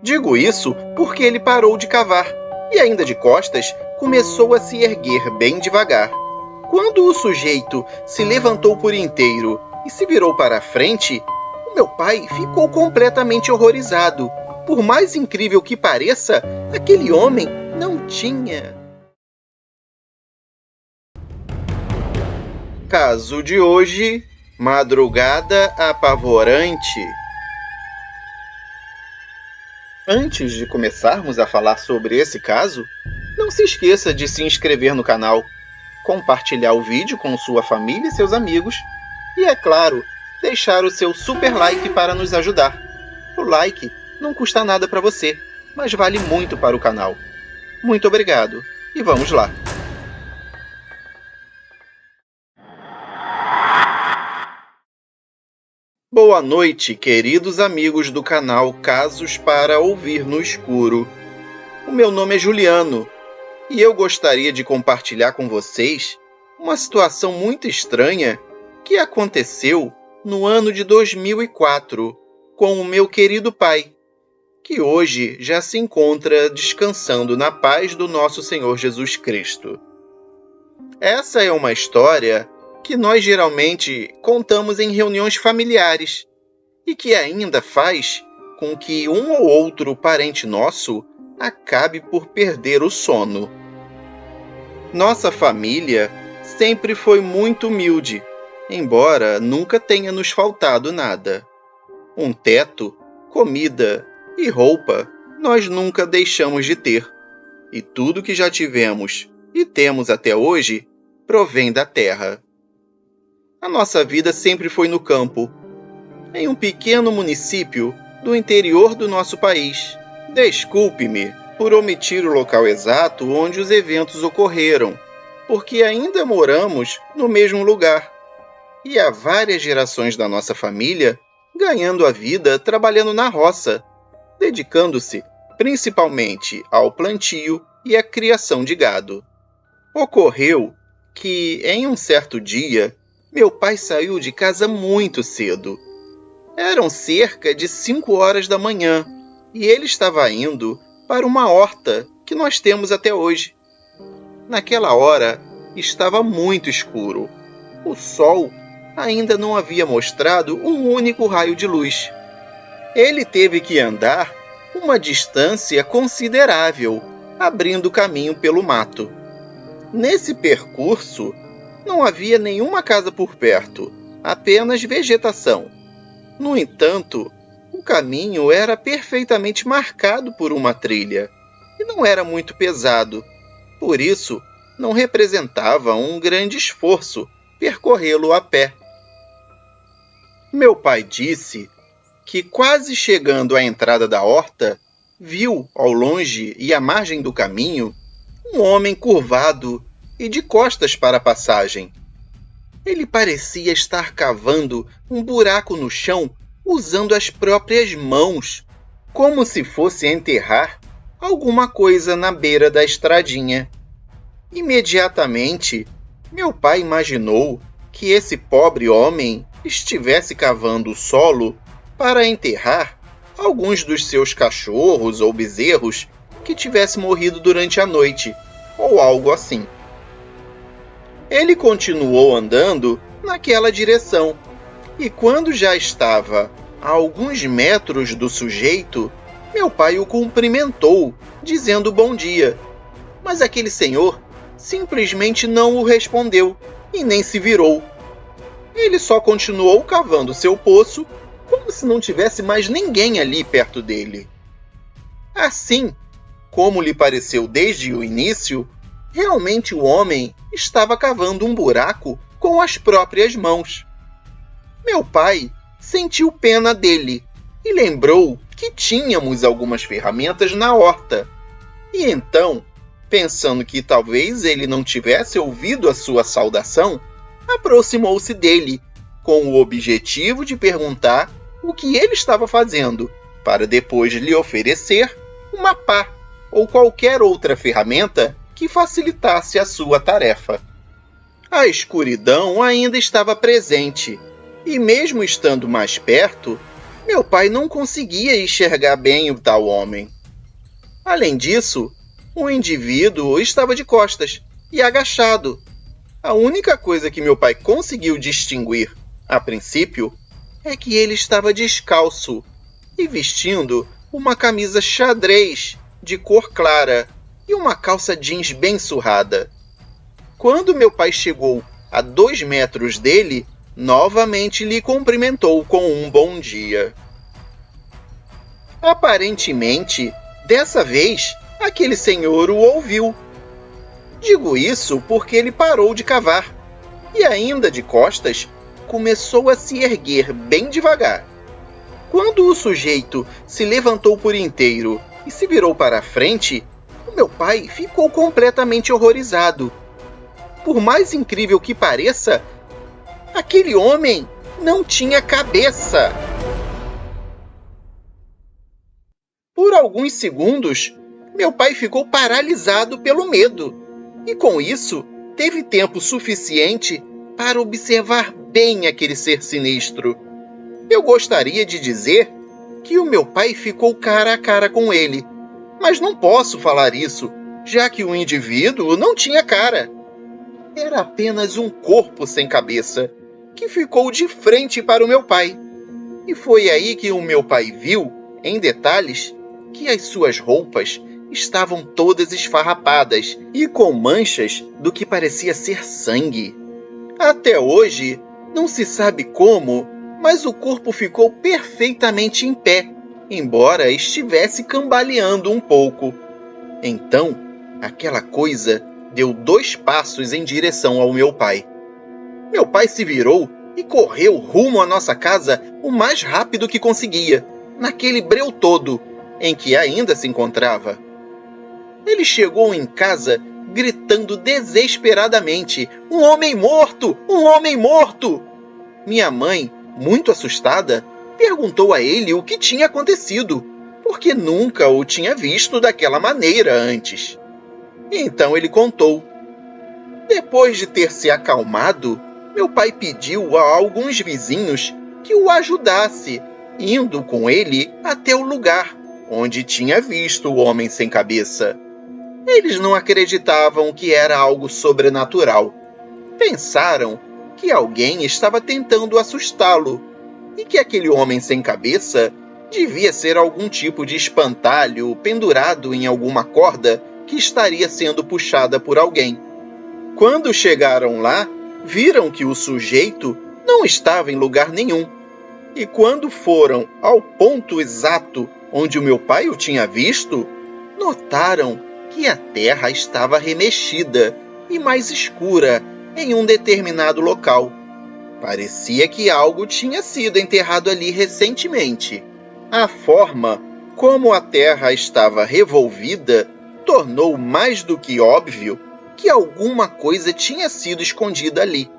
Digo isso porque ele parou de cavar e, ainda de costas, começou a se erguer bem devagar. Quando o sujeito se levantou por inteiro e se virou para a frente, o meu pai ficou completamente horrorizado. Por mais incrível que pareça, aquele homem não tinha. Caso de hoje, madrugada apavorante. Antes de começarmos a falar sobre esse caso, não se esqueça de se inscrever no canal, compartilhar o vídeo com sua família e seus amigos e, é claro, deixar o seu super like para nos ajudar. O like não custa nada para você, mas vale muito para o canal. Muito obrigado e vamos lá! Boa noite, queridos amigos do canal Casos para Ouvir no Escuro. O meu nome é Juliano e eu gostaria de compartilhar com vocês uma situação muito estranha que aconteceu no ano de 2004 com o meu querido pai, que hoje já se encontra descansando na paz do nosso Senhor Jesus Cristo. Essa é uma história que nós geralmente contamos em reuniões familiares e que ainda faz com que um ou outro parente nosso acabe por perder o sono. Nossa família sempre foi muito humilde, embora nunca tenha nos faltado nada. Um teto, comida e roupa nós nunca deixamos de ter, e tudo que já tivemos e temos até hoje provém da terra. A nossa vida sempre foi no campo, em um pequeno município do interior do nosso país. Desculpe-me por omitir o local exato onde os eventos ocorreram, porque ainda moramos no mesmo lugar, e há várias gerações da nossa família ganhando a vida trabalhando na roça, dedicando-se principalmente ao plantio e à criação de gado. Ocorreu que, em um certo dia, meu pai saiu de casa muito cedo. Eram cerca de 5 horas da manhã e ele estava indo para uma horta que nós temos até hoje. Naquela hora, estava muito escuro. O sol ainda não havia mostrado um único raio de luz. Ele teve que andar uma distância considerável, abrindo caminho pelo mato. Nesse percurso, não havia nenhuma casa por perto, apenas vegetação. No entanto, o caminho era perfeitamente marcado por uma trilha e não era muito pesado. Por isso, não representava um grande esforço percorrê-lo a pé. Meu pai disse que, quase chegando à entrada da horta, viu ao longe e à margem do caminho um homem curvado e de costas para a passagem. Ele parecia estar cavando um buraco no chão usando as próprias mãos, como se fosse enterrar alguma coisa na beira da estradinha. Imediatamente, meu pai imaginou que esse pobre homem estivesse cavando o solo para enterrar alguns dos seus cachorros ou bezerros que tivessem morrido durante a noite, ou algo assim. Ele continuou andando naquela direção, e quando já estava a alguns metros do sujeito, meu pai o cumprimentou, dizendo bom dia. Mas aquele senhor simplesmente não o respondeu e nem se virou. Ele só continuou cavando seu poço, como se não tivesse mais ninguém ali perto dele. Assim, como lhe pareceu desde o início, realmente o homem estava cavando um buraco com as próprias mãos. Meu pai sentiu pena dele e lembrou que tínhamos algumas ferramentas na horta. E então, pensando que talvez ele não tivesse ouvido a sua saudação, aproximou-se dele, com o objetivo de perguntar o que ele estava fazendo, para depois lhe oferecer uma pá ou qualquer outra ferramenta que facilitasse a sua tarefa. A escuridão ainda estava presente, e mesmo estando mais perto, Meu pai não conseguia enxergar bem o tal homem. Além disso, o indivíduo estava de costas e agachado. A única coisa que meu pai conseguiu distinguir, a princípio, é que ele estava descalço e vestindo uma camisa xadrez de cor clara e uma calça jeans bem surrada. Quando meu pai chegou a 2 metros dele, novamente lhe cumprimentou com um bom dia. Aparentemente, dessa vez, aquele senhor o ouviu. Digo isso porque ele parou de cavar e, ainda de costas, começou a se erguer bem devagar. Quando o sujeito se levantou por inteiro e se virou para a frente, o meu pai ficou completamente horrorizado. Por mais incrível que pareça, aquele homem não tinha cabeça. Por alguns segundos, meu pai ficou paralisado pelo medo e, com isso, teve tempo suficiente para observar bem aquele ser sinistro. Eu gostaria de dizer que o meu pai ficou cara a cara com ele, mas não posso falar isso, já que o indivíduo não tinha cara. Era apenas um corpo sem cabeça, que ficou de frente para o meu pai. E foi aí que o meu pai viu, em detalhes, que as suas roupas estavam todas esfarrapadas e com manchas do que parecia ser sangue. Até hoje, não se sabe como, mas o corpo ficou perfeitamente em pé, embora estivesse cambaleando um pouco. Então, aquela coisa deu 2 passos em direção ao meu pai. Meu pai se virou e correu rumo à nossa casa o mais rápido que conseguia, naquele breu todo em que ainda se encontrava. Ele chegou em casa gritando desesperadamente: "Um homem morto! Um homem morto!" Minha mãe, muito assustada, perguntou a ele o que tinha acontecido, porque nunca o tinha visto daquela maneira antes. Então ele contou. Depois de ter se acalmado, meu pai pediu a alguns vizinhos que o ajudasse, indo com ele até o lugar onde tinha visto o homem sem cabeça. Eles não acreditavam que era algo sobrenatural. Pensaram que alguém estava tentando assustá-lo e que aquele homem sem cabeça devia ser algum tipo de espantalho pendurado em alguma corda que estaria sendo puxada por alguém. Quando chegaram lá, viram que o sujeito não estava em lugar nenhum. E quando foram ao ponto exato onde o meu pai o tinha visto, notaram que a terra estava remexida e mais escura em um determinado local. Parecia que algo tinha sido enterrado ali recentemente. A forma como a terra estava revolvida tornou mais do que óbvio que alguma coisa tinha sido escondida ali.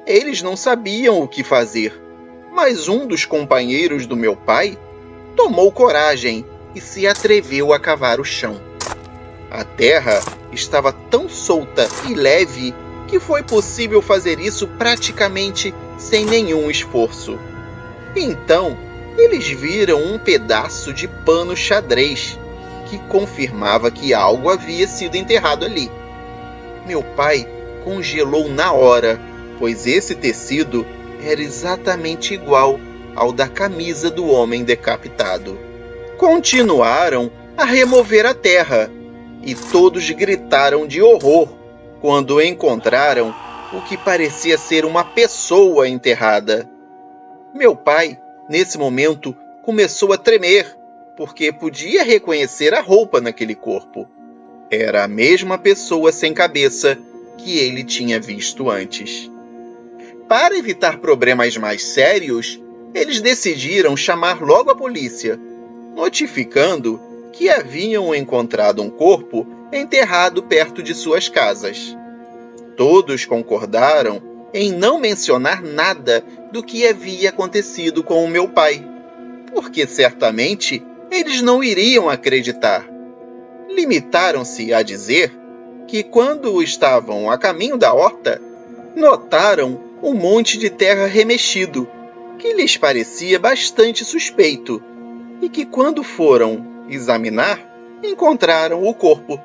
Eles não sabiam o que fazer, mas um dos companheiros do meu pai tomou coragem e se atreveu a cavar o chão. A terra estava tão solta e leve que foi possível fazer isso praticamente sem nenhum esforço. Então, eles viram um pedaço de pano xadrez que confirmava que algo havia sido enterrado ali. Meu pai congelou na hora, pois esse tecido era exatamente igual ao da camisa do homem decapitado. Continuaram a remover a terra e todos gritaram de horror quando encontraram o que parecia ser uma pessoa enterrada. Meu pai, nesse momento, começou a tremer, porque podia reconhecer a roupa naquele corpo. Era a mesma pessoa sem cabeça que ele tinha visto antes. Para evitar problemas mais sérios, eles decidiram chamar logo a polícia, notificando que haviam encontrado um corpo enterrado perto de suas casas. Todos concordaram em não mencionar nada do que havia acontecido com o meu pai, porque certamente eles não iriam acreditar. Limitaram-se a dizer que quando estavam a caminho da horta, notaram um monte de terra remexido que lhes parecia bastante suspeito e que, quando foram examinar, encontraram o corpo.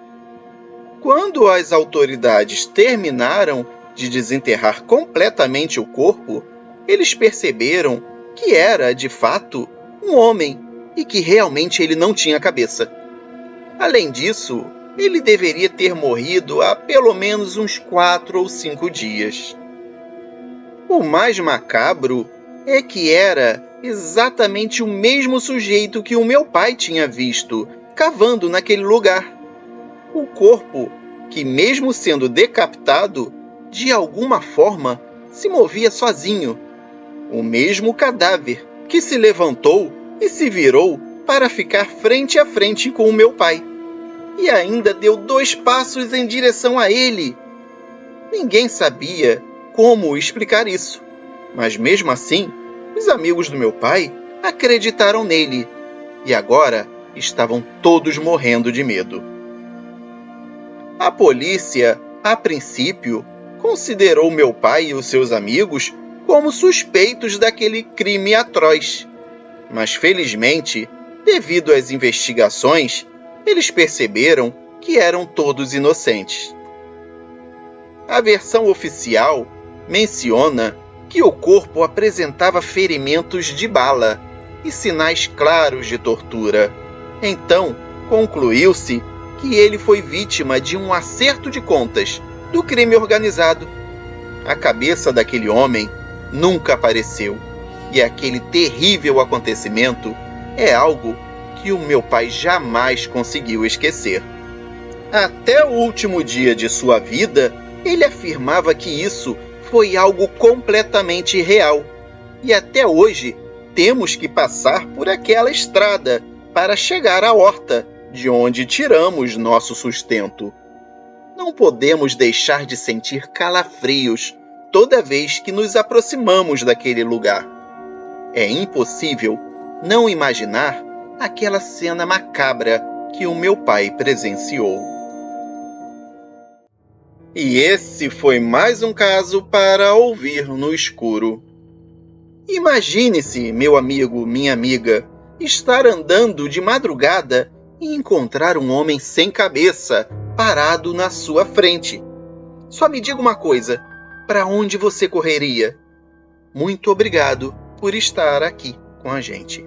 Quando as autoridades terminaram de desenterrar completamente o corpo, eles perceberam que era, de fato, um homem e que realmente ele não tinha cabeça. Além disso, ele deveria ter morrido há pelo menos uns 4 ou 5 dias. O mais macabro é que era exatamente o mesmo sujeito que o meu pai tinha visto cavando naquele lugar. O corpo, que mesmo sendo decapitado, de alguma forma se movia sozinho. O mesmo cadáver que se levantou e se virou para ficar frente a frente com o meu pai. E ainda deu 2 passos em direção a ele. Ninguém sabia como explicar isso, mas mesmo assim, os amigos do meu pai acreditaram nele e agora estavam todos morrendo de medo. A polícia, a princípio, considerou meu pai e os seus amigos como suspeitos daquele crime atroz. Mas felizmente, devido às investigações, eles perceberam que eram todos inocentes. A versão oficial menciona que o corpo apresentava ferimentos de bala e sinais claros de tortura. Então, concluiu-se que ele foi vítima de um acerto de contas do crime organizado. A cabeça daquele homem nunca apareceu, e aquele terrível acontecimento é algo que o meu pai jamais conseguiu esquecer. Até o último dia de sua vida, ele afirmava que isso foi algo completamente real. E até hoje, temos que passar por aquela estrada para chegar à horta, de onde tiramos nosso sustento. Não podemos deixar de sentir calafrios toda vez que nos aproximamos daquele lugar. É impossível não imaginar aquela cena macabra que o meu pai presenciou. E esse foi mais um caso para ouvir no escuro. Imagine-se, meu amigo, minha amiga, estar andando de madrugada e encontrar um homem sem cabeça parado na sua frente. Só me diga uma coisa, para onde você correria? Muito obrigado por estar aqui com a gente.